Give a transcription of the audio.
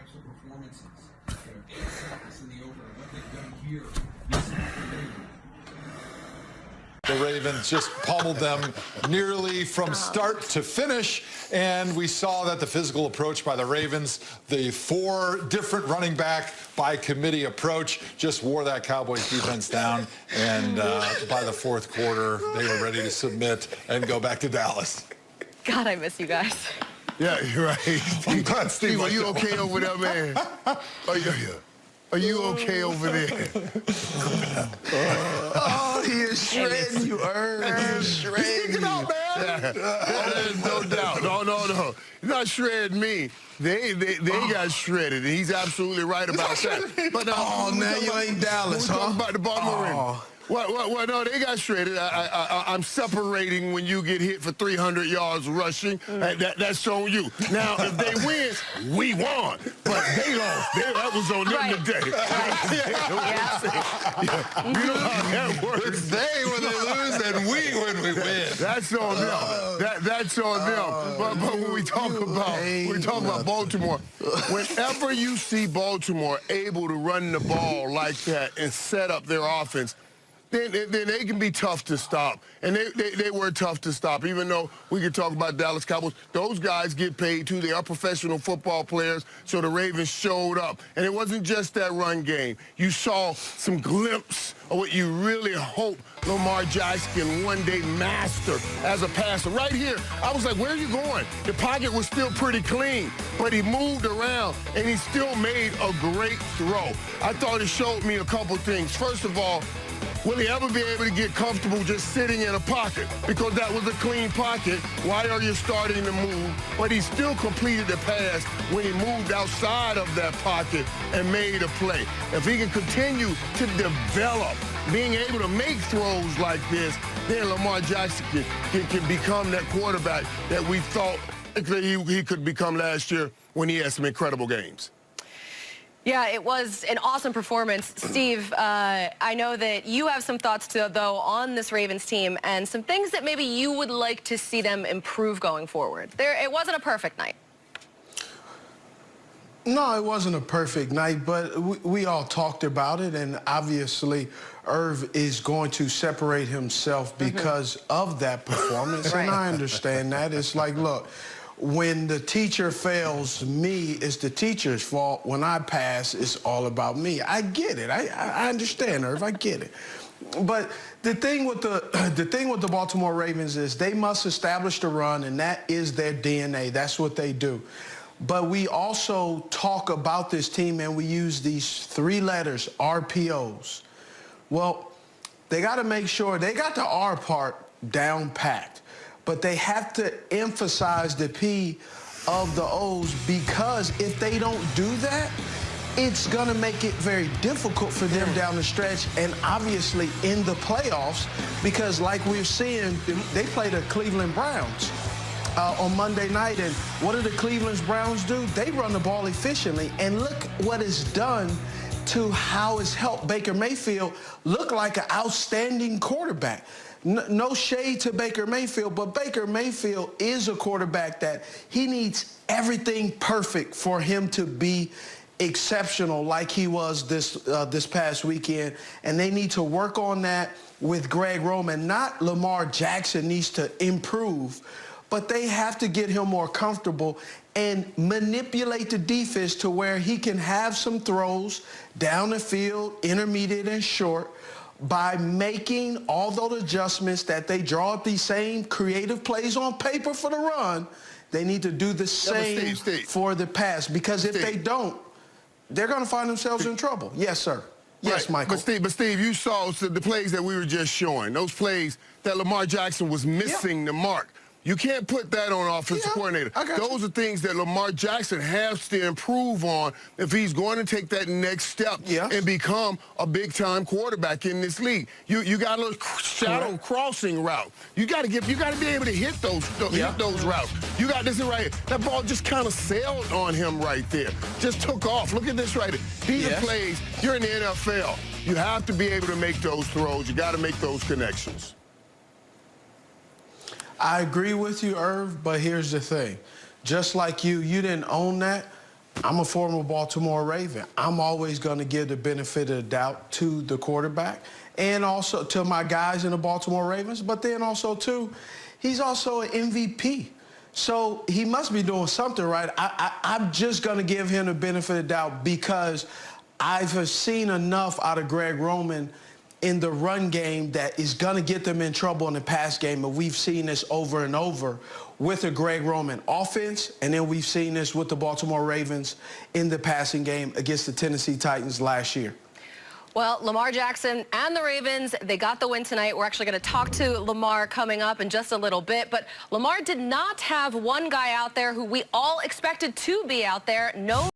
types of performances. This in the over, what they've done here this afternoon. The Ravens just pummeled them nearly from start to finish, and we saw that the physical approach by the Ravens, the 4 different running back by committee approach, just wore that Cowboys defense down, and by the 4th quarter, they were ready to submit and go back to Dallas. God, I miss you guys. Yeah, you're right. I'm glad Steve, are you okay over there, man? Are you okay over there? Oh, he is shredding you, Irv. He's shredding you. Stick it out, man. There's no doubt. No. He's not shredding me. They got shredded, and he's absolutely right about that. But now you ain't Dallas, huh? huh? Talking about the Baltimore Ravens. Well, no, they got shredded. I'm separating when you get hit for 300 yards rushing. That's on you. Now, if they win, we won. But they lost. That was on them today. You know how that works. It's they when they lose and we when we win. That's on them. That's on them. But when we talk about Baltimore, whenever you see Baltimore able to run the ball like that and set up their offense, then they can be tough to stop. And they were tough to stop, even though we could talk about Dallas Cowboys. Those guys get paid, too. They are professional football players, so the Ravens showed up. And it wasn't just that run game. You saw some glimpse of what you really hope Lamar Jackson can one day master as a passer. Right here, I was like, where are you going? The pocket was still pretty clean, but he moved around, and he still made a great throw. I thought it showed me a couple things. First of all, will he ever be able to get comfortable just sitting in a pocket? Because that was a clean pocket. Why are you starting to move? But he still completed the pass when he moved outside of that pocket and made a play. If he can continue to develop being able to make throws like this, then Lamar Jackson can become that quarterback that we thought he could become last year when he had some incredible games. Yeah, it was an awesome performance. Steve, I know that you have some thoughts, though, on this Ravens team and some things that maybe you would like to see them improve going forward. It wasn't a perfect night. No, it wasn't a perfect night, but we all talked about it, and obviously Irv is going to separate himself because of that performance, and I understand that. It's like, look, when the teacher fails me, it's the teacher's fault. When I pass, it's all about me. I get it. I understand, Irv. I get it. But the thing with the Baltimore Ravens is they must establish the run, and that is their DNA. That's what they do. But we also talk about this team, and we use these 3 letters, RPOs. Well, they got to make sure they got the R part down packed, but they have to emphasize the P of the O's, because if they don't do that, it's going to make it very difficult for them down the stretch, and obviously in the playoffs, because like we're seeing, they play the Cleveland Browns on Monday night, and what do the Cleveland Browns do? They run the ball efficiently, and look what it's done to how it's helped Baker Mayfield look like an outstanding quarterback. No shade to Baker Mayfield, but Baker Mayfield is a quarterback that he needs everything perfect for him to be exceptional like he was this past weekend, and they need to work on that with Greg Roman. Not Lamar Jackson needs to improve, but they have to get him more comfortable and manipulate the defense to where he can have some throws down the field, intermediate and short, by making all those adjustments that they draw up these same creative plays on paper for the run. They need to do the same for the pass, because if they don't, they're going to find themselves in trouble. Yes, sir. Yes, Michael. But Steve, you saw the plays that we were just showing, those plays that Lamar Jackson was missing the mark. You can't put that on offensive coordinator. Those are things that Lamar Jackson has to improve on if he's going to take that next step and become a big-time quarterback in this league. You got a little shadow crossing route. You got to be able to hit those routes. You got this right here. That ball just kind of sailed on him right there. Just took off. Look at this right here. These are plays. You're in the NFL. You have to be able to make those throws. You got to make those connections. I agree with you, Irv, but here's the thing. Just like you didn't own that. I'm a former Baltimore Raven. I'm always going to give the benefit of the doubt to the quarterback and also to my guys in the Baltimore Ravens, but then also, too, he's also an MVP. So he must be doing something right. I'm just going to give him the benefit of the doubt because I've seen enough out of Greg Roman in the run game that is going to get them in trouble in the pass game. And we've seen this over and over with the Greg Roman offense, and then we've seen this with the Baltimore Ravens in the passing game against the Tennessee Titans last year. Well, Lamar Jackson and the Ravens, they got the win tonight. We're actually going to talk to Lamar coming up in just a little bit. But Lamar did not have one guy out there who we all expected to be out there. No